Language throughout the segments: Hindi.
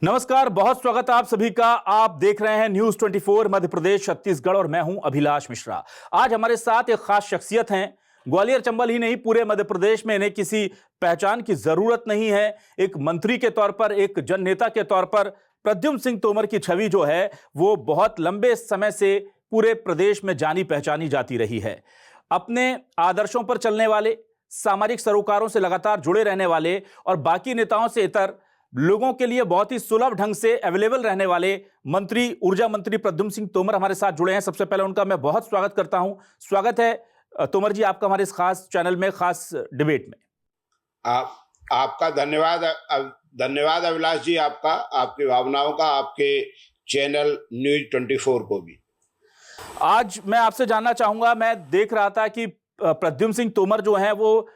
नमस्कार, बहुत स्वागत है आप सभी का। आप देख रहे हैं न्यूज 24 मध्य प्रदेश छत्तीसगढ़ और मैं हूं अभिलाष मिश्रा। आज हमारे साथ एक खास शख्सियत हैं। ग्वालियर चंबल ही नहीं, पूरे मध्य प्रदेश में इन्हें किसी पहचान की जरूरत नहीं है। एक मंत्री के तौर पर, एक जननेता के तौर पर प्रद्युम्न सिंह तोमर की छवि जो है वो बहुत लंबे समय से पूरे प्रदेश में जानी पहचानी जाती रही है। अपने आदर्शों पर चलने वाले, सामाजिक सरोकारों से लगातार जुड़े रहने वाले और बाकी नेताओं से इतर लोगों के लिए बहुत ही सुलभ ढंग से अवेलेबल रहने वाले मंत्री, ऊर्जा मंत्री प्रद्युम्न सिंह तोमर हमारे साथ जुड़े हैं। सबसे पहले उनका मैं बहुत स्वागत करता हूं। स्वागत है तोमर जी आपका हमारे इस खास चैनल में, खास डिबेट में। आपका धन्यवाद अभिलाष जी, आपकी भावनाओं का, आपके चैनल न्यूज 24 को भी। आज मैं आपसे जानना चाहूंगा, मैं देख रहा था कि प्रद्युम्न सिंह तोमर जो हैं वो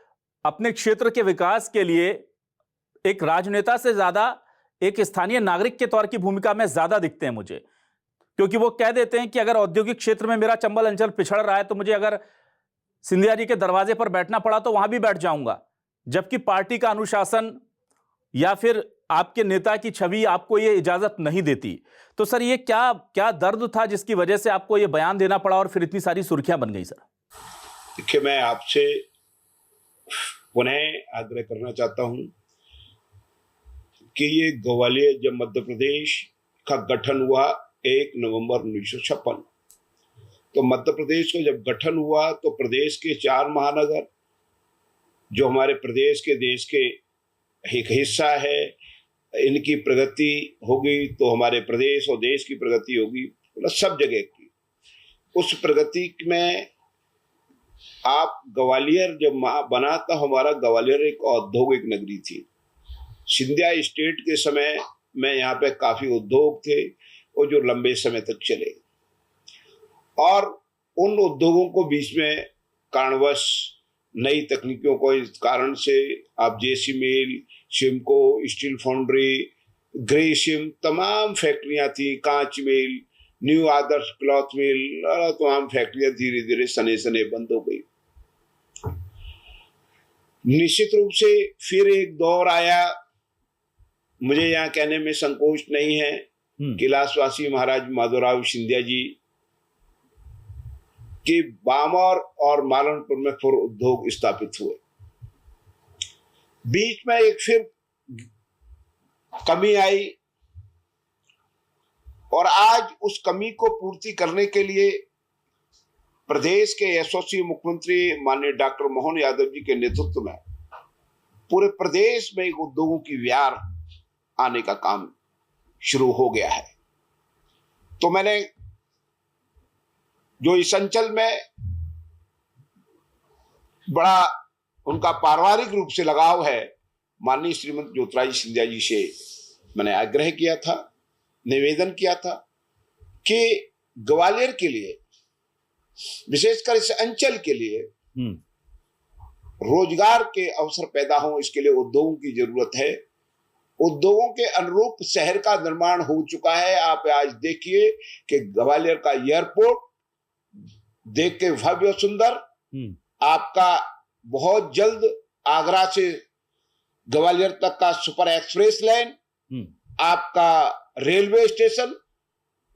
अपने क्षेत्र के विकास के लिए एक राजनेता से ज्यादा एक स्थानीय नागरिक के तौर की भूमिका में ज्यादा दिखते हैं मुझे, क्योंकि वो कह देते हैं कि अगर औद्योगिक क्षेत्र में मेरा चंबल अंचल पिछड़ रहा है तो मुझे अगर सिंधिया जी के दरवाजे पर बैठना पड़ा तो वहां भी बैठ जाऊंगा, जबकि पार्टी का अनुशासन या फिर आपके नेता की छवि आपको ये इजाजत नहीं देती। तो सर, ये क्या क्या दर्द था जिसकी वजह से आपको ये बयान देना पड़ा और फिर इतनी सारी सुर्खियां बन गई? सर देखिए, मैं आपसे पुनः आग्रह करना चाहता हूं कि ये ग्वालियर जब मध्य प्रदेश का गठन हुआ 1 नवंबर 1956, तो मध्य प्रदेश को जब गठन हुआ तो प्रदेश के 4 महानगर जो हमारे प्रदेश के, देश के एक हिस्सा है, इनकी प्रगति होगी तो हमारे प्रदेश और देश की प्रगति होगी, मतलब सब जगह की। उस प्रगति में आप ग्वालियर जब बना तो हमारा ग्वालियर एक औद्योगिक नगरी थी। सिंधिया स्टेट के समय में यहाँ पे काफी उद्योग थे और जो लंबे समय तक चले, और उन उद्योगों को बीच में कारणवश नई तकनीकों को, इस कारण से आप जेसी मिल, सिमको, स्टील फाउंड्री, ग्रेसिम, तमाम फैक्ट्रियां थी, कांच मिल, न्यू आदर्श क्लॉथ मिल, तमाम फैक्ट्रियां धीरे धीरे सने सने बंद हो गई। निश्चित रूप से फिर एक दौर आया, मुझे यहाँ कहने में संकोच नहीं है, कैलाशवासी महाराज माधवराव सिंधिया जी के बामौर और मालनपुर में फिर उद्योग स्थापित हुए। बीच में एक फिर कमी आई और आज उस कमी को पूर्ति करने के लिए प्रदेश के यशस्वी मुख्यमंत्री माननीय डॉक्टर मोहन यादव जी के नेतृत्व में पूरे प्रदेश में एक उद्योगों की विहार आने का काम शुरू हो गया है। तो मैंने जो इस अंचल में बड़ा उनका पारिवारिक रूप से लगाव है, माननीय श्रीमती ज्योतिराज सिंधिया जी से मैंने आग्रह किया था, निवेदन किया था कि ग्वालियर के लिए, विशेषकर इस अंचल के लिए रोजगार के अवसर पैदा हो, इसके लिए उद्योगों की जरूरत है। उद्योगों के अनुरूप शहर का निर्माण हो चुका है। आप आज देखिए कि ग्वालियर का एयरपोर्ट देख के भव्य सुंदर, आपका बहुत जल्द आगरा से ग्वालियर तक का सुपर एक्सप्रेस लाइन, आपका रेलवे स्टेशन,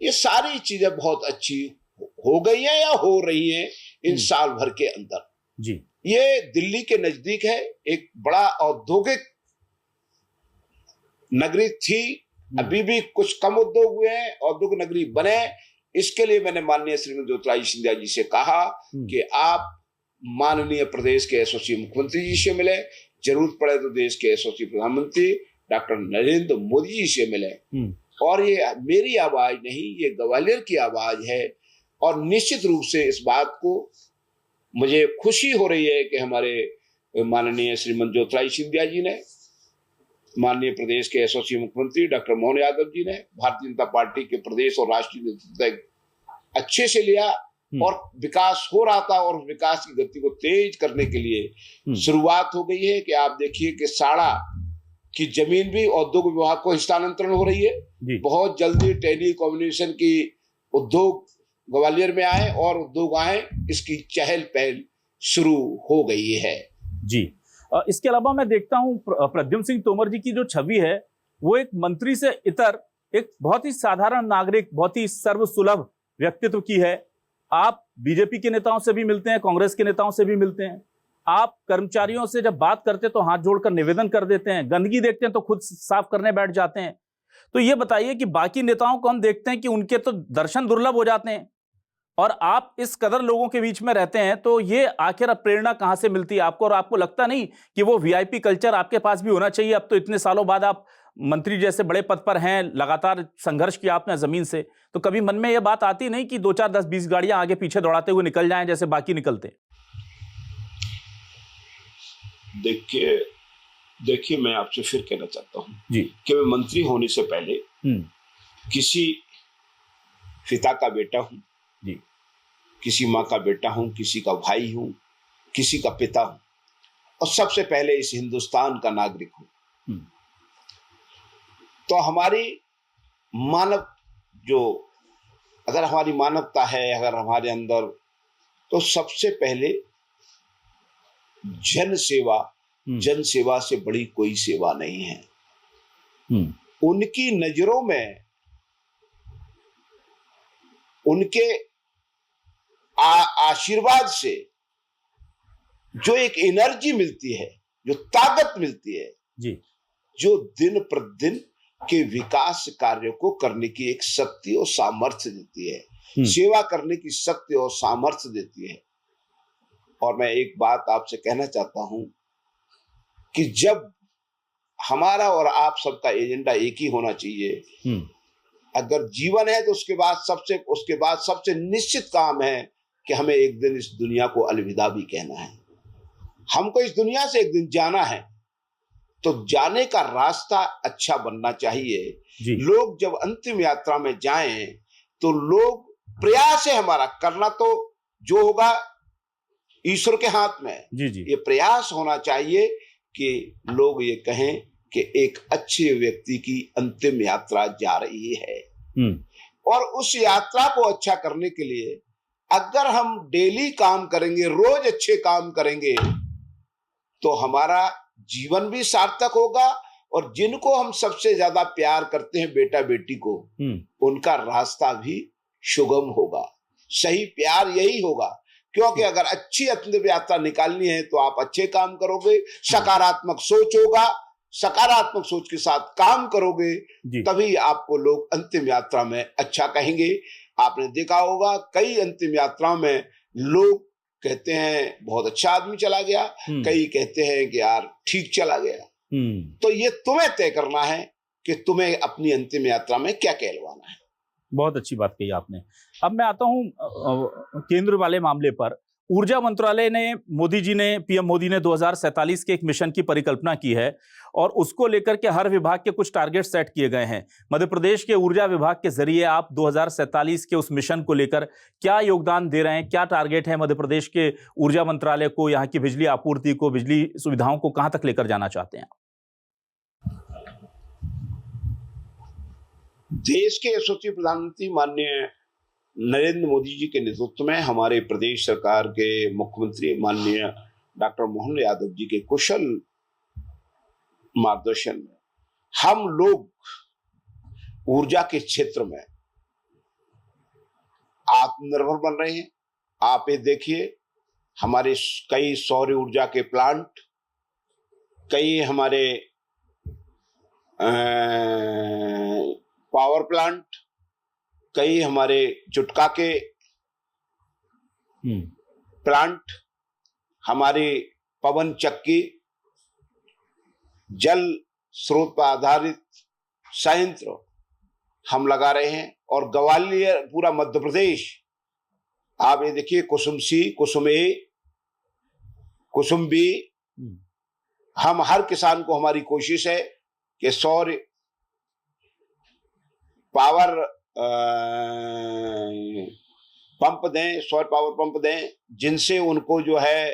ये सारी चीजें बहुत अच्छी हो गई हैं या हो रही हैं इन साल भर के अंदर जी। ये दिल्ली के नजदीक है, एक बड़ा औद्योगिक नगरी थी, अभी भी कुछ कम उद्योग हुए हैं, औद्योगिक नगरी बने। इसके लिए मैंने माननीय श्रीमती ज्योतिराज सिंधिया जी से कहा कि आप माननीय प्रदेश के यशस्वी मुख्यमंत्री जी से मिले, जरूरत पड़े तो देश के यशस्वी प्रधानमंत्री डॉक्टर नरेंद्र मोदी जी से मिले। और ये मेरी आवाज नहीं, ये ग्वालियर की आवाज है। और निश्चित रूप से इस बात को मुझे खुशी हो रही है कि हमारे माननीय श्रीमती ज्योतिराज सिंधिया जी ने, माननीय प्रदेश के यशस्वी मुख्यमंत्री डॉक्टर मोहन यादव जी ने भारतीय जनता पार्टी के प्रदेश और राष्ट्रीय नेतृत्व अच्छे से लिया और विकास हो रहा था, और विकास की गति को तेज करने के लिए शुरुआत हो गई है कि आप देखिए कि साड़ा की जमीन भी औद्योगिक विभाग को हस्तांतरण हो रही है। बहुत जल्दी टेली कम्युनिकेशन की उद्योग ग्वालियर में आए और उद्योग आए, इसकी चहल पहल शुरू हो गई है जी। इसके अलावा मैं देखता हूं प्रद्युम्न सिंह तोमर जी की जो छवि है वो एक मंत्री से इतर एक बहुत ही साधारण नागरिक, बहुत ही सर्वसुलभ व्यक्तित्व की है। आप बीजेपी के नेताओं से भी मिलते हैं, कांग्रेस के नेताओं से भी मिलते हैं। आप कर्मचारियों से जब बात करते तो हाथ जोड़कर निवेदन कर देते हैं, गंदगी देखते हैं तो खुद साफ करने बैठ जाते हैं। तो ये बताइए कि बाकी नेताओं को हम देखते हैं कि उनके तो दर्शन दुर्लभ हो जाते हैं, और आप इस कदर लोगों के बीच में रहते हैं, तो ये आखिर प्रेरणा कहां से मिलती है आपको? और आपको लगता नहीं कि वो वीआईपी कल्चर आपके पास भी होना चाहिए? अब तो इतने सालों बाद आप मंत्री जैसे बड़े पद पर हैं, लगातार संघर्ष किया आपने जमीन से, तो कभी मन में यह बात आती नहीं कि 2 4 10 20 गाड़ियां आगे पीछे दौड़ाते हुए निकल जाएं जैसे बाकी निकलते? देखिए मैं आपसे फिर कहना चाहता हूं जी कि मैं मंत्री होने से पहले किसी पिता का बेटा हूं, जी, किसी माँ का बेटा हूं, किसी का भाई हूं, किसी का पिता हूं, और सबसे पहले इस हिंदुस्तान का नागरिक हूं। तो हमारी मानव जो अगर हमारी मानवता है अगर हमारे अंदर, तो सबसे पहले जन सेवा से बड़ी कोई सेवा नहीं है। उनकी नजरों में उनके आशीर्वाद से जो एक एनर्जी मिलती है, जो ताकत मिलती है जी, जो दिन प्रतिदिन के विकास कार्य को करने की एक शक्ति और सामर्थ्य देती है, सेवा करने की शक्ति और सामर्थ्य देती है। और मैं एक बात आपसे कहना चाहता हूं कि जब हमारा और आप सबका एजेंडा एक ही होना चाहिए, अगर जीवन है तो उसके बाद सबसे निश्चित काम है कि हमें एक दिन इस दुनिया को अलविदा भी कहना है। हमको इस दुनिया से एक दिन जाना है, तो जाने का रास्ता अच्छा बनना चाहिए। लोग जब अंतिम यात्रा में जाएं तो लोग प्रयास है हमारा करना, तो जो होगा ईश्वर के हाथ में। जी। ये प्रयास होना चाहिए कि लोग ये कहें कि एक अच्छे व्यक्ति की अंतिम यात्रा जा रही है। और उस यात्रा को अच्छा करने के लिए अगर हम डेली काम करेंगे, रोज अच्छे काम करेंगे, तो हमारा जीवन भी सार्थक होगा, और जिनको हम सबसे ज्यादा प्यार करते हैं, बेटा बेटी को, उनका रास्ता भी सुगम होगा। सही प्यार यही होगा, क्योंकि अगर अच्छी अंतिम यात्रा निकालनी है तो आप अच्छे काम करोगे, सकारात्मक सोच होगा, सकारात्मक सोच के साथ काम करोगे, तभी आपको लोग अंतिम यात्रा में अच्छा कहेंगे। आपने देखा होगा कई अंतिम यात्रा में लोग कहते हैं बहुत अच्छा आदमी चला गया, कई कहते हैं कि यार ठीक चला गया। तो ये तुम्हें तय करना है कि तुम्हें अपनी अंतिम यात्रा में क्या कहलवाना है। बहुत अच्छी बात कही आपने। अब मैं आता हूं केंद्र वाले मामले पर। ऊर्जा मंत्रालय ने, पीएम मोदी ने 2047 के एक मिशन की परिकल्पना की है, और उसको लेकर के हर विभाग के कुछ टारगेट सेट किए गए हैं। मध्य प्रदेश के ऊर्जा विभाग के जरिए आप 2047 के उस मिशन को लेकर क्या योगदान दे रहे हैं? क्या टारगेट है मध्य प्रदेश के ऊर्जा मंत्रालय को? यहाँ की बिजली आपूर्ति को, बिजली सुविधाओं को कहां तक लेकर जाना चाहते हैं? देश के यशस्वी प्रधानमंत्री माननीय नरेंद्र मोदी जी के नेतृत्व में हमारे प्रदेश सरकार के मुख्यमंत्री माननीय डॉक्टर मोहन यादव जी के कुशल मार्गदर्शन में हम लोग ऊर्जा के क्षेत्र में आत्मनिर्भर बन रहे हैं। आप ये देखिए, हमारे कई सौर ऊर्जा के प्लांट, कई हमारे पावर प्लांट, कई हमारे चुटका के प्लांट, हमारे पवन चक्की, जल स्रोत पर आधारित संयंत्र हम लगा रहे हैं। और ग्वालियर, पूरा मध्य प्रदेश, आप ये देखिए, कुसुम सी, कुसुम ए, कुसुम बी, हम हर किसान को, हमारी कोशिश है कि सौर पावर पंप दें, सौर पावर पंप दें, जिनसे उनको जो है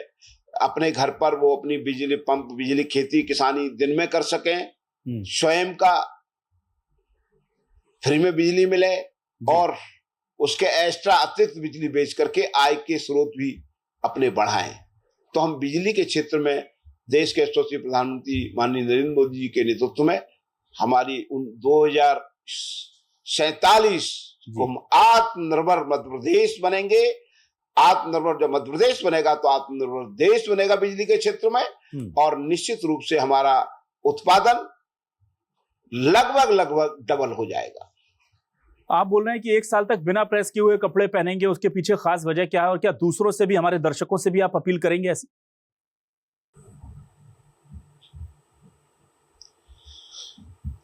अपने घर पर वो अपनी बिजली खेती किसानी दिन में कर सकें, स्वयं का फ्री में बिजली मिले, और उसके एक्स्ट्रा अतिरिक्त बिजली बेच करके आय के स्रोत भी अपने बढ़ाएं। तो हम बिजली के क्षेत्र में देश के यशस्वी प्रधानमंत्री माननीय नरेंद्र मोदी जी के नेतृत्व में हमारी उन 2047 को हम आत्मनिर्भर मध्य प्रदेश बनेंगे। आत्मनिर्भर जब मध्य प्रदेश बनेगा तो आत्मनिर्भर देश बनेगा बिजली के क्षेत्र में, और निश्चित रूप से हमारा उत्पादन लगभग डबल हो जाएगा। आप बोल रहे हैं कि 1 साल तक बिना प्रेस किए हुए कपड़े पहनेंगे, उसके पीछे खास वजह क्या है, और क्या दूसरों से भी, हमारे दर्शकों से भी आप अपील करेंगे ऐसी?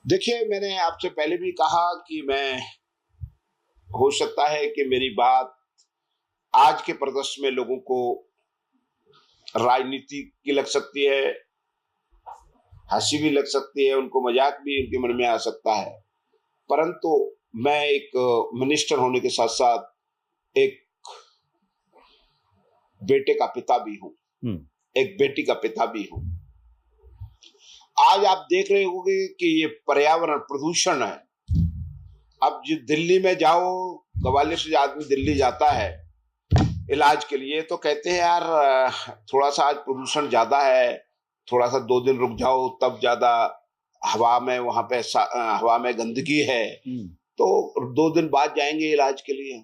देखिए, मैंने आपसे पहले भी कहा कि हो सकता है कि मेरी बात आज के परिदृश्य में लोगों को राजनीति की लग सकती है, हंसी भी लग सकती है, उनको मजाक भी उनके मन में आ सकता है, परंतु मैं एक मिनिस्टर होने के साथ साथ एक बेटे का पिता भी हूं, एक बेटी का पिता भी हूं। आज आप देख रहे होंगे कि ये पर्यावरण प्रदूषण है। अब जो दिल्ली में जाओ, ग्वालियर से आदमी दिल्ली जाता है इलाज के लिए, तो कहते हैं यार थोड़ा सा आज प्रदूषण ज्यादा है, थोड़ा सा 2 दिन रुक जाओ, तब ज्यादा हवा में, वहां पे हवा में गंदगी है, तो 2 दिन बाद जाएंगे इलाज के लिए।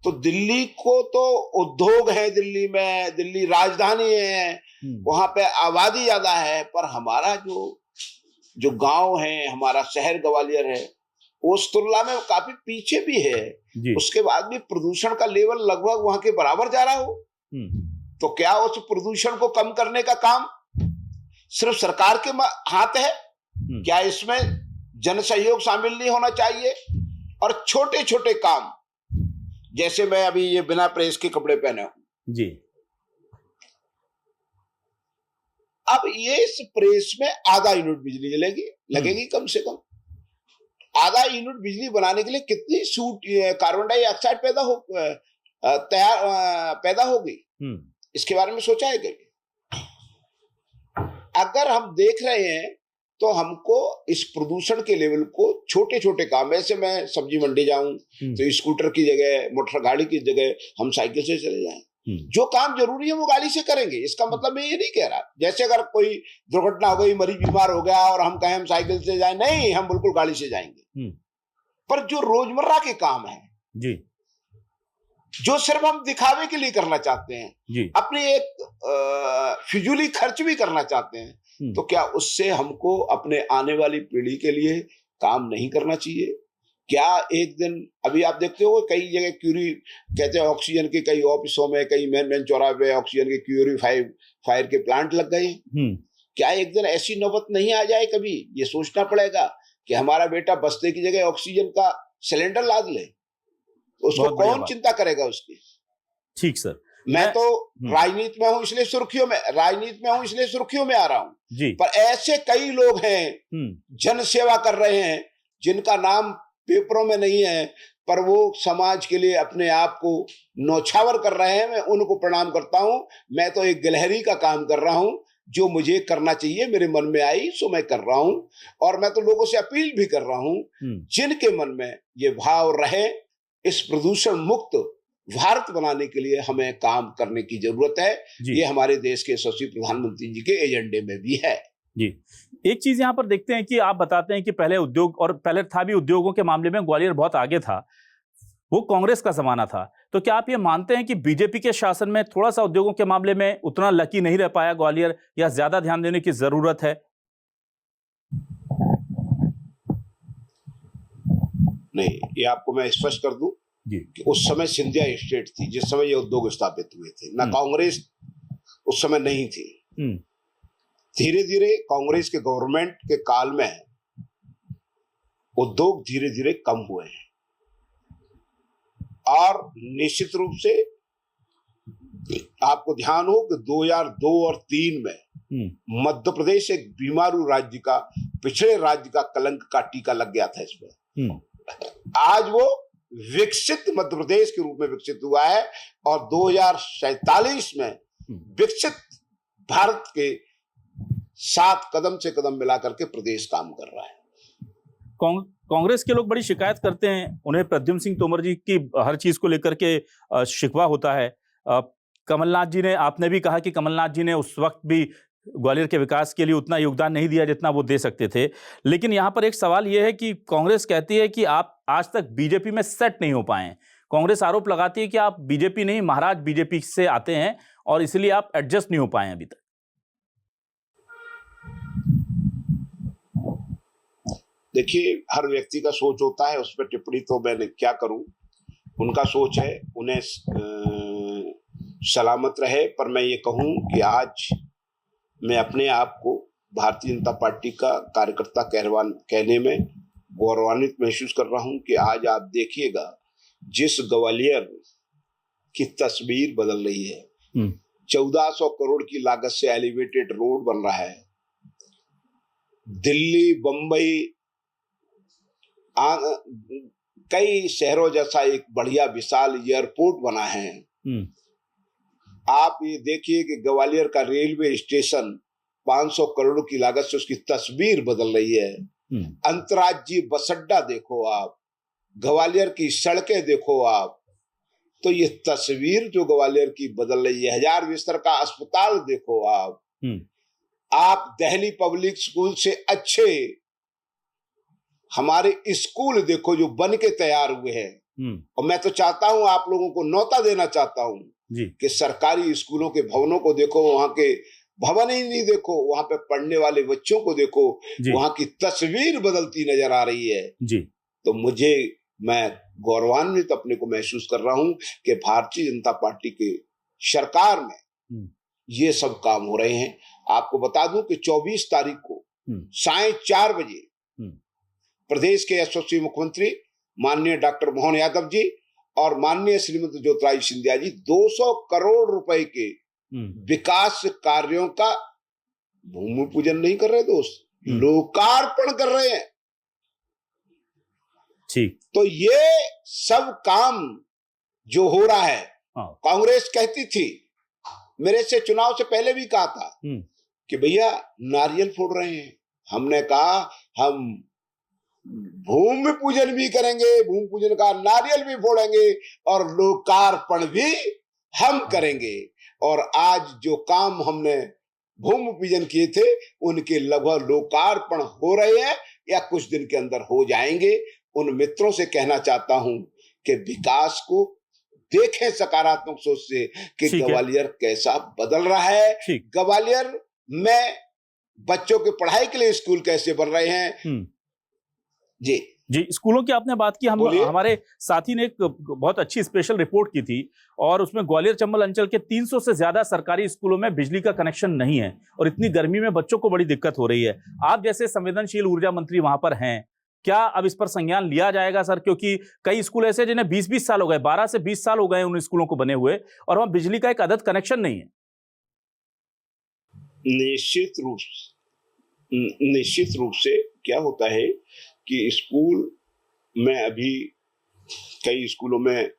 तो दिल्ली को तो उद्योग है, दिल्ली में, दिल्ली राजधानी है, वहां पे आबादी ज्यादा है, पर हमारा जो गांव है, हमारा शहर ग्वालियर है, उस तुलना में काफी पीछे भी है। उसके बाद भी प्रदूषण का लेवल लगभग वहां के बराबर जा रहा हो। तो क्या उस प्रदूषण को कम करने का काम सिर्फ सरकार के हाथ है? क्या इसमें जन सहयोग शामिल नहीं होना चाहिए? और छोटे छोटे काम, जैसे मैं अभी ये बिना प्रेस के कपड़े पहने हूं जी, अब ये इस प्रेस में आधा यूनिट बिजली लगेगी कम से कम। आधा यूनिट बिजली बनाने के लिए कितनी कार्बन डाइऑक्साइड पैदा होगी, इसके बारे में सोचा है कभी? अगर हम देख रहे हैं तो हमको इस प्रदूषण के लेवल को छोटे छोटे काम, ऐसे मैं सब्जी मंडी जाऊं तो स्कूटर की जगह, मोटर गाड़ी की जगह हम साइकिल से चले जाएं। जो काम जरूरी है वो गाड़ी से करेंगे। इसका मतलब मैं ये नहीं कह रहा जैसे अगर कोई दुर्घटना हो गई, मरीज बीमार हो गया और हम कहें हम साइकिल से जाएं, नहीं, हम बिल्कुल गाड़ी से जाएंगे। पर जो रोजमर्रा के काम है जी, जो सिर्फ हम दिखावे के लिए करना चाहते हैं जी, अपनी एक फिजूली खर्च भी करना चाहते हैं, तो क्या उससे हमको अपने आने वाली पीढ़ी के लिए काम नहीं करना चाहिए? क्या एक दिन, अभी आप देखते हो कई जगह क्यूरी कहते हैं, ऑक्सीजन के कई ऑफिसों में, कई मेन चौराहे पे ऑक्सीजन के क्यूरीफायर के प्लांट लग गए। क्या एक दिन ऐसी नौबत नहीं आ जाए कभी? ये सोचना पड़ेगा कि हमारा बेटा बस्ते की जगह ऑक्सीजन का सिलेंडर लाद ले, उसको कौन चिंता करेगा उसकी? ठीक सर, मैं तो राजनीति में हूं इसलिए सुर्खियों में आ रहा हूं, पर ऐसे कई लोग हैं जन सेवा कर रहे हैं जिनका नाम पेपरों में नहीं है, पर वो समाज के लिए अपने आप को नौछावर कर रहे हैं। मैं उनको प्रणाम करता हूं। मैं तो एक गिलहरी का काम कर रहा हूं, जो मुझे करना चाहिए, मेरे मन में आई सो मैं कर रहा हूं। और मैं तो लोगों से अपील भी कर रहा हूं, जिनके मन में ये भाव रहे, इस प्रदूषण मुक्त भारत बनाने के लिए हमें काम करने की जरूरत है। ये हमारे देश के यशस्वी प्रधानमंत्री जी के एजेंडे में भी है जी। एक चीज यहां पर देखते हैं कि आप बताते हैं कि पहले उद्योग, और पहले था भी, उद्योगों के मामले में ग्वालियर बहुत आगे था, वो कांग्रेस का जमाना था। तो क्या आप ये मानते हैं कि बीजेपी के शासन में थोड़ा सा उद्योगों के मामले में उतना लकी नहीं रह पाया ग्वालियर, या ज्यादा ध्यान देने की जरूरत है? नहीं, ये आपको मैं स्पष्ट कर दूं कि उस समय सिंधिया स्टेट थी जिस समय ये उद्योग स्थापित हुए थे, ना कांग्रेस उस समय नहीं थी। धीरे धीरे कांग्रेस के गवर्नमेंट के काल में उद्योग धीरे धीरे कम हुए हैं, और निश्चित रूप से आपको ध्यान हो कि 2002 और 2003 में मध्य प्रदेश एक बीमारू राज्य का, पिछड़े राज्य का कलंक का टीका लग गया था इसमें। आज वो विकसित मध्य प्रदेश के रूप में विकसित हुआ है, और 2047 में विकसित भारत के साथ कदम से कदम मिला करके प्रदेश काम कर रहा है। कांग्रेस के लोग बड़ी शिकायत करते हैं, उन्हें प्रद्युम्न सिंह तोमर जी की हर चीज को लेकर के शिकवा होता है। कमलनाथ जी ने, आपने भी कहा कि कमलनाथ जी ने उस वक्त भी ग्वालियर के विकास के लिए उतना योगदान नहीं दिया जितना वो दे सकते थे। लेकिन यहाँ पर एक सवाल ये है कि कांग्रेस कहती है कि आप आज तक बीजेपी में सेट नहीं हो पाए हैं। कांग्रेस आरोप लगाती है कि आप बीजेपी नहीं, महाराज बीजेपी से आते हैं और इसलिए आप एडजस्ट नहीं हो पाए हैं अभी तक। देखिए, हर व्यक्ति का सोच होता है, उस पर टिप्पणी तो मैं क्या करूं, उनका सोच है, उन्हें सलामत रहे। पर मैं ये कहूं कि आज मैं अपने आप को भारतीय जनता पार्टी का कार्यकर्ता कहने में गौरवान्वित महसूस कर रहा हूं कि आज आप देखिएगा, जिस ग्वालियर की तस्वीर बदल रही है, 1400 करोड़ की लागत से एलिवेटेड रोड बन रहा है, दिल्ली, बंबई, कई शहरों जैसा एक बढ़िया विशाल एयरपोर्ट बना है। आप ये देखिए कि ग्वालियर का रेलवे स्टेशन 500 करोड़ की लागत से उसकी तस्वीर बदल रही है। अंतर्राज्यीय बस अड्डा देखो आप, ग्वालियर की सड़कें देखो आप, तो ये तस्वीर जो ग्वालियर की बदल रही है। 1000 बिस्तर का अस्पताल देखो आप दिल्ली पब्लिक स्कूल से अच्छे हमारे स्कूल देखो जो बन के तैयार हुए हैं। और मैं तो चाहता हूं, आप लोगों को न्योता देना चाहता हूं कि सरकारी स्कूलों के भवनों को देखो, वहां के भवन ही नहीं देखो, वहां पे पढ़ने वाले बच्चों को देखो, वहां की तस्वीर बदलती नजर आ रही है जी। तो मैं गौरवान्वित अपने को महसूस कर रहा हूं कि भारतीय जनता पार्टी के सरकार में ये सब काम हो रहे हैं। आपको बता दूं कि 24 तारीख को 4:30 बजे प्रदेश के यशस्वी मुख्यमंत्री माननीय डॉक्टर मोहन यादव जी और माननीय श्रीमती ज्योतिरादित्य सिंधिया जी 200 करोड़ रुपए के विकास कार्यों का भूमि पूजन नहीं कर रहे दोस्त, लोकार्पण कर रहे हैं। ठीक, तो ये सब काम जो हो रहा है, कांग्रेस कहती थी, मेरे से चुनाव से पहले भी कहा था कि भैया नारियल फोड़ रहे हैं। हमने कहा हम भूमि पूजन भी करेंगे, भूमि पूजन का नारियल भी फोड़ेंगे और लोकार्पण भी हम करेंगे। और आज जो काम हमने भूमि पूजन किए थे उनके लगभग लोकार्पण हो रहे हैं या कुछ दिन के अंदर हो जाएंगे। उन मित्रों से कहना चाहता हूं कि विकास को देखें सकारात्मक सोच से कि ग्वालियर कैसा बदल रहा है। ग्वालियर में बच्चों की पढ़ाई के लिए स्कूल कैसे बन रहे हैं। जी, स्कूलों की आपने बात की, हमारे साथी ने एक बहुत अच्छी स्पेशल रिपोर्ट की थी और उसमें ग्वालियर चंबल अंचल के 300 से ज्यादा सरकारी स्कूलों में बिजली का कनेक्शन नहीं है और इतनी गर्मी में बच्चों को बड़ी दिक्कत हो रही है। आप जैसे संवेदनशील ऊर्जा मंत्री वहां पर हैं, क्या अब इस पर संज्ञान लिया जाएगा सर? क्योंकि कई स्कूल ऐसे जिन्हें 20-20 साल हो गए, 12 से 20 साल हो गए उन स्कूलों को बने हुए और वहां बिजली का एक अदद कनेक्शन नहीं है। निश्चित रूप से क्या होता है कि स्कूल में अभी कई स्कूलों में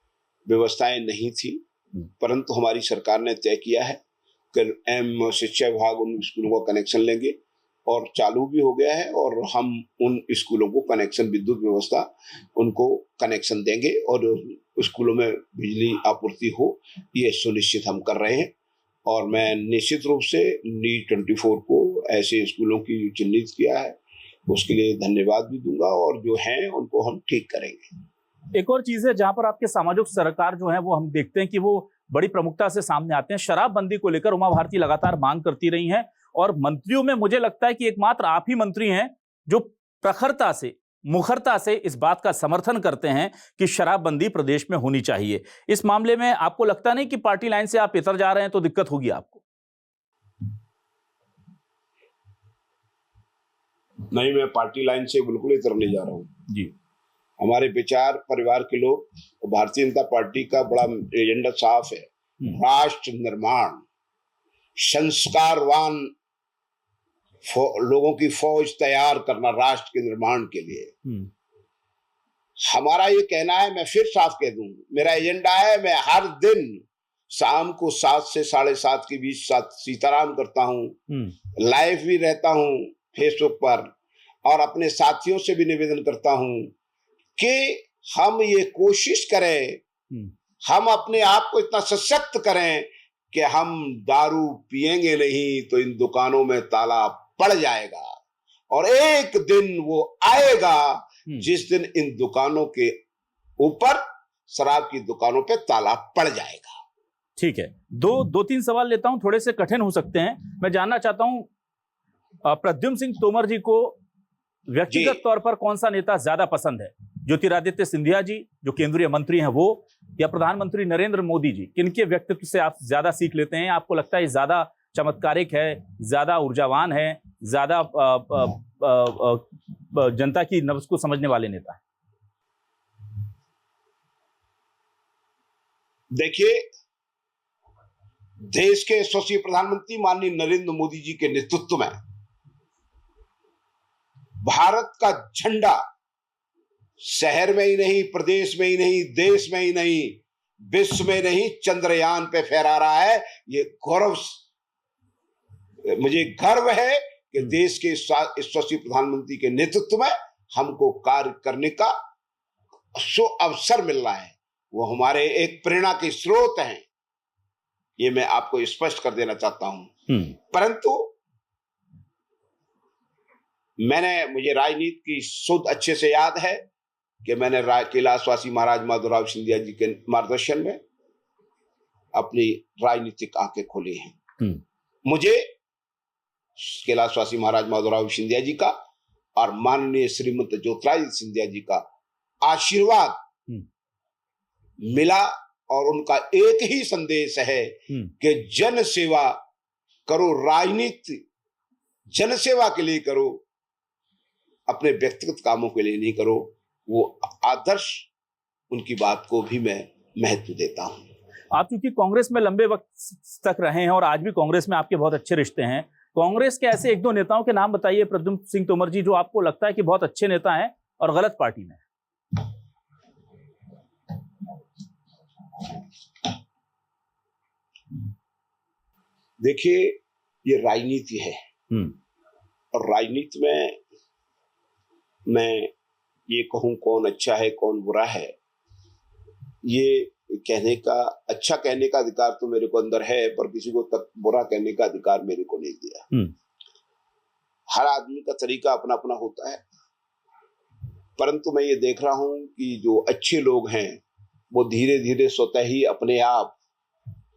व्यवस्थाएं नहीं थी, परंतु हमारी सरकार ने तय किया है कि शिक्षा विभाग उन स्कूलों का कनेक्शन लेंगे और चालू भी हो गया है और हम उन स्कूलों को कनेक्शन, विद्युत व्यवस्था उनको कनेक्शन देंगे और स्कूलों में बिजली आपूर्ति हो, ये सुनिश्चित हम कर रहे हैं। और मैं निश्चित रूप से नीट 24 को ऐसे स्कूलों की चिन्हित किया है, उसके लिए धन्यवाद भी दूंगा और जो हैं उनको हम ठीक करेंगे। एक और चीज है जहां पर आपके सामाजिक सरकार जो है वो हम देखते हैं कि वो बड़ी प्रमुखता से सामने आते हैं। शराबबंदी को लेकर उमा भारती लगातार मांग करती रही हैं और मंत्रियों में मुझे लगता है कि एकमात्र आप ही मंत्री हैं जो प्रखरता से, मुखरता से इस बात का समर्थन करते हैं कि शराबबंदी प्रदेश में होनी चाहिए। इस मामले में आपको लगता नहीं कि पार्टी लाइन से आप इतर जा रहे हैं तो दिक्कत होगी आपको? नहीं, मैं पार्टी लाइन से बिल्कुल इतर नहीं जा रहा हूं जी। हमारे विचार परिवार के लोग, भारतीय जनता पार्टी का बड़ा एजेंडा साफ है, राष्ट्र निर्माण, संस्कारवान लोगों की फौज तैयार करना राष्ट्र के निर्माण के लिए। हमारा ये कहना है, मैं फिर साफ कह दूं, मेरा एजेंडा है, मैं हर दिन शाम को 7 से 7:30 के बीच सीताराम करता हूं, लाइव भी रहता हूं फेसबुक पर और अपने साथियों से भी निवेदन करता हूं कि हम ये कोशिश करें, हम अपने आप को इतना सशक्त करें कि हम दारू पिएंगे नहीं तो इन दुकानों में ताला पड़ जाएगा, और एक दिन वो आएगा जिस दिन इन दुकानों के ऊपर, शराब की दुकानों पे ताला पड़ जाएगा। ठीक है, दो तीन सवाल लेता हूं, थोड़े से कठिन हो सकते हैं। मैं जानना चाहता हूं प्रद्युम्न सिंह तोमर जी को व्यक्तिगत तौर पर कौन सा नेता ज्यादा पसंद है? ज्योतिरादित्य सिंधिया जी जो केंद्रीय मंत्री हैं वो, या प्रधानमंत्री नरेंद्र मोदी जी? किनके व्यक्तित्व से आप ज्यादा सीख लेते हैं? आपको लगता है ज्यादा चमत्कारिक है, ज्यादा ऊर्जावान है, ज्यादा जनता की नब्ज को समझने वाले नेता है? देखिए, देश के यशस्वी प्रधानमंत्री माननीय नरेंद्र मोदी जी के नेतृत्व में भारत का झंडा शहर में ही नहीं, प्रदेश में ही नहीं, देश में ही नहीं, विश्व में नहीं, चंद्रयान पे फहरा रहा है। ये गौरव, मुझे गर्व है कि देश के यशस्वी प्रधानमंत्री के नेतृत्व में हमको कार्य करने का अवसर मिल रहा है। वो हमारे एक प्रेरणा के स्रोत हैं, ये मैं आपको स्पष्ट कर देना चाहता हूं। परंतु मुझे राजनीति की शुद्ध अच्छे से याद है कि मैंने कैलाशवासी महाराज माधवराव सिंधिया जी के मार्गदर्शन में अपनी राजनीतिक आंखें खोली हैं। मुझे कैलाशवासी महाराज माधवराव सिंधिया जी का और माननीय श्रीमंत ज्योतिरादित्य सिंधिया जी का आशीर्वाद मिला, और उनका एक ही संदेश है कि जन सेवा करो, राजनीति जन सेवा के लिए करो, अपने व्यक्तिगत कामों के लिए नहीं करो। वो आदर्श, उनकी बात को भी मैं महत्व देता हूं। आप चूंकि कांग्रेस में लंबे वक्त तक रहे हैं और आज भी कांग्रेस में आपके बहुत अच्छे रिश्ते हैं, कांग्रेस के ऐसे एक दो नेताओं के नाम बताइए प्रद्युम्न सिंह तोमर जी, जो आपको लगता है कि बहुत अच्छे नेता हैं और गलत पार्टी में। देखिए, ये राजनीति है, और राजनीति में मैं ये कहूं कौन अच्छा है कौन बुरा है, ये कहने का, अच्छा कहने का अधिकार तो मेरे को अंदर है, पर किसी को तक बुरा कहने का अधिकार मेरे को नहीं दिया। हर आदमी का तरीका अपना अपना होता है, परंतु मैं ये देख रहा हूं कि जो अच्छे लोग हैं वो धीरे धीरे स्वतः ही अपने आप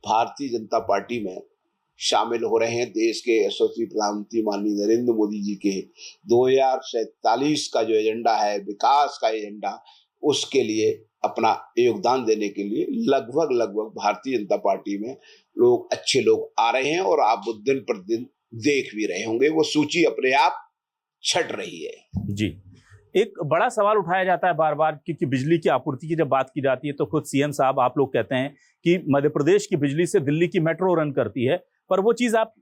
भारतीय जनता पार्टी में शामिल हो रहे हैं। देश के यशस्वी प्रधानमंत्री माननीय नरेंद्र मोदी जी के 2047 का जो एजेंडा है, विकास का एजेंडा, उसके लिए अपना योगदान देने के लिए लगभग भारतीय जनता पार्टी में लोग, अच्छे लोग आ रहे हैं, और आप दिन प्रतिदिन देख भी रहे होंगे, वो सूची अपने आप छट रही है। जी, एक बड़ा सवाल उठाया जाता है बार बार, क्योंकि बिजली की आपूर्ति की जब बात की जाती है तो खुद सीएम साहब, आप लोग कहते हैं कि मध्य प्रदेश की बिजली से दिल्ली की मेट्रो रन करती है, पर वो चीज, आप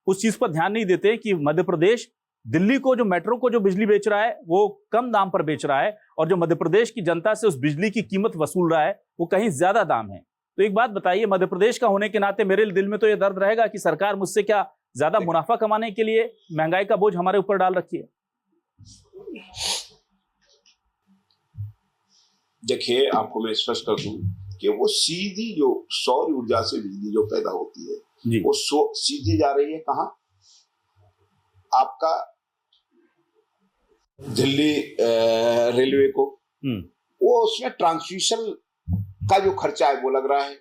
उस चीज पर ध्यान नहीं देते कि मध्य प्रदेश दिल्ली को, जो मेट्रो को जो बिजली बेच रहा है वो कम दाम पर बेच रहा है, और जो मध्य प्रदेश की जनता से उस बिजली की कीमत वसूल रहा है वो कहीं ज्यादा दाम है। तो एक बात बताइए, मध्य प्रदेश का होने के नाते मेरे दिल में तो ये दर्द रहेगा कि सरकार मुझसे क्या ज्यादा मुनाफा कमाने के लिए महंगाई का बोझ हमारे ऊपर डाल रखी है। देखिए, आपको मैं स्पष्ट कर दूं कि वो सीधी जो सौर ऊर्जा से बिजली जो पैदा होती है जी, वो सीधी जा रही है कहां? आपका दिल्ली रेलवे को, वो उसमें ट्रांसमिशन का जो खर्चा है वो लग रहा है।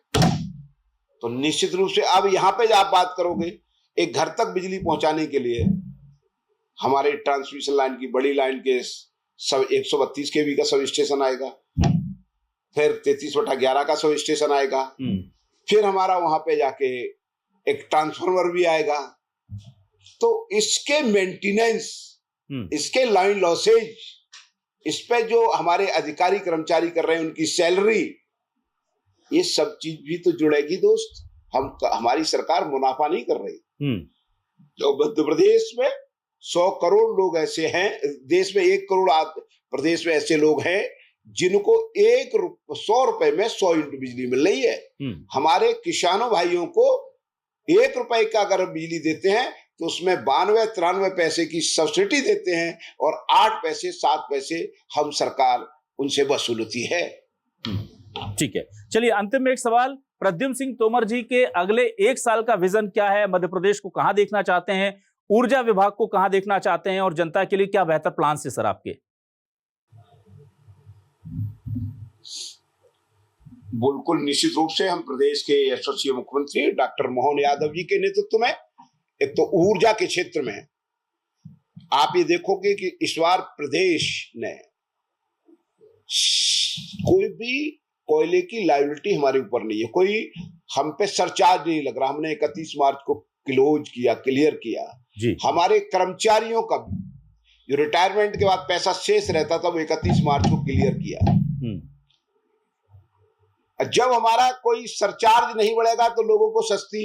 तो निश्चित रूप से अब यहां पे आप बात करोगे, एक घर तक बिजली पहुंचाने के लिए हमारे ट्रांसमिशन लाइन की, बड़ी लाइन के सब 132 kV का सब स्टेशन आएगा, फिर 33/11 का सब स्टेशन आएगा, फिर हमारा वहां पे जाके एक ट्रांसफार्मर भी आएगा। तो इसके मेंटेनेंस, इसके लाइन लॉसेज, इस पे जो हमारे अधिकारी कर्मचारी कर रहे हैं उनकी सैलरी, ये सब चीज भी तो जुड़ेगी दोस्त। हमारी सरकार मुनाफा नहीं कर रही। तो मध्य प्रदेश में 100 करोड़ लोग ऐसे हैं, देश में 1 करोड़ प्रदेश में ऐसे लोग हैं जिनको 100 रुपए में 100 यूनिट बिजली मिल रही है। हमारे किसानों भाइयों को 1 रुपए का अगर बिजली देते हैं तो उसमें 92-93 पैसे की सब्सिडी देते हैं, और 8 पैसे 7 पैसे हम सरकार उनसे वसूलती है। ठीक है, चलिए अंतिम में एक सवाल प्रद्युम्न सिंह तोमर जी के अगले 1 साल का विजन क्या है, मध्य प्रदेश को कहां देखना चाहते हैं, ऊर्जा विभाग को कहां देखना चाहते हैं और जनता के लिए क्या बेहतर प्लान है सर आपके? बिल्कुल निश्चित रूप से हम प्रदेश के यशस्वी मुख्यमंत्री डॉक्टर मोहन यादव जी के नेतृत्व में एक तो ऊर्जा के क्षेत्र में आप ये देखोगे कि इस बार प्रदेश ने कोई भी कोयले की लायबिलिटी हमारे ऊपर नहीं है, कोई हम पे सरचार्ज नहीं लग रहा। हमने 31 मार्च को क्लियर किया जी। हमारे कर्मचारियों का जो रिटायरमेंट के बाद पैसा शेष रहता था वो 31 मार्च को क्लियर किया। जब हमारा कोई सरचार्ज नहीं बढ़ेगा तो लोगों को सस्ती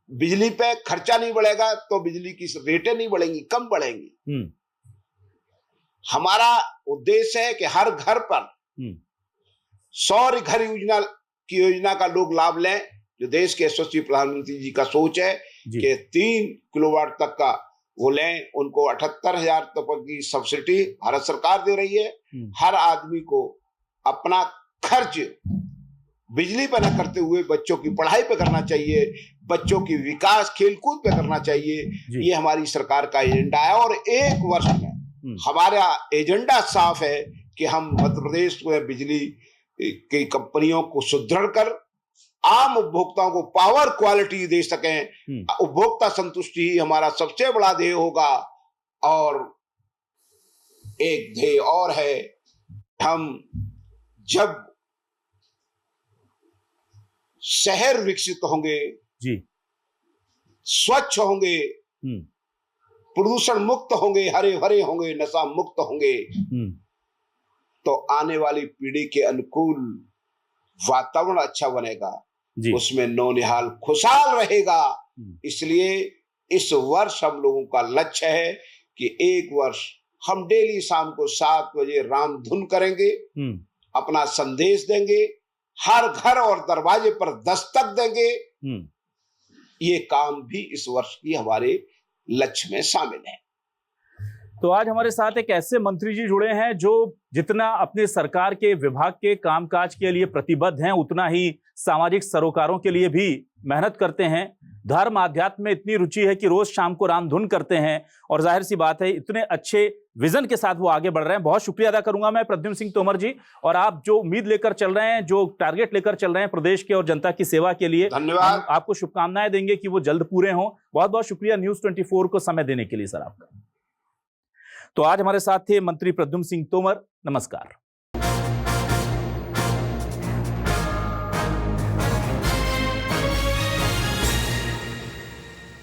बिजली पे खर्चा नहीं बढ़ेगा, तो बिजली की रेटें नहीं बढ़ेंगी, कम बढ़ेंगी। हमारा उद्देश्य है कि हर घर पर सौर घर योजना का लोग लाभ लें, जो देश के यशस्वी प्रधानमंत्री जी का सोच है कि 3 किलोवाट तक का वो लें। उनको 78,000 तक की सब्सिडी भारत सरकार दे रही है। हर आदमी को अपना खर्च बिजली पर न करते हुए बच्चों की पढ़ाई पे करना चाहिए, बच्चों की विकास खेलकूद पे करना चाहिए। ये हमारी सरकार का एजेंडा है और 1 वर्ष में हमारा एजेंडा साफ है कि हम मध्य प्रदेश में बिजली की कंपनियों को सुदृढ़ कर आम उपभोक्ताओं को पावर क्वालिटी दे सकें। उपभोक्ता संतुष्टि ही हमारा सबसे बड़ा ध्येय होगा। और एक ध्येय और है, हम जब शहर विकसित होंगे जी, स्वच्छ होंगे, प्रदूषण मुक्त होंगे, हरे भरे होंगे, नशा मुक्त होंगे, तो आने वाली पीढ़ी के अनुकूल वातावरण अच्छा बनेगा, उसमें नौनिहाल खुशहाल रहेगा। इसलिए इस वर्ष हम लोगों का लक्ष्य है कि 1 वर्ष हम डेली शाम को 7 बजे राम धुन करेंगे, अपना संदेश देंगे, हर घर और दरवाजे पर दस्तक देंगे। ये काम भी इस वर्ष की हमारे लक्ष्य में शामिल है। तो आज हमारे साथ एक ऐसे मंत्री जी जुड़े हैं जो जितना अपने सरकार के विभाग के कामकाज के लिए प्रतिबद्ध हैं, उतना ही सामाजिक सरोकारों के लिए भी मेहनत करते हैं। धर्म आध्यात्म में इतनी रुचि है कि रोज शाम को रामधुन करते हैं और जाहिर सी बात है इतने अच्छे विजन के साथ वो आगे बढ़ रहे हैं। बहुत शुक्रिया अदा करूंगा मैं प्रद्युम्न सिंह तोमर जी, और आप जो उम्मीद लेकर चल रहे हैं, जो टारगेट लेकर चल रहे हैं प्रदेश के और जनता की सेवा के लिए, धन्यवाद। आपको शुभकामनाएं देंगे कि वो जल्द पूरे हों। बहुत बहुत शुक्रिया न्यूज़ 24 को समय देने के लिए सर आपका। तो आज हमारे साथ थे मंत्री प्रद्युम्न सिंह तोमर। नमस्कार।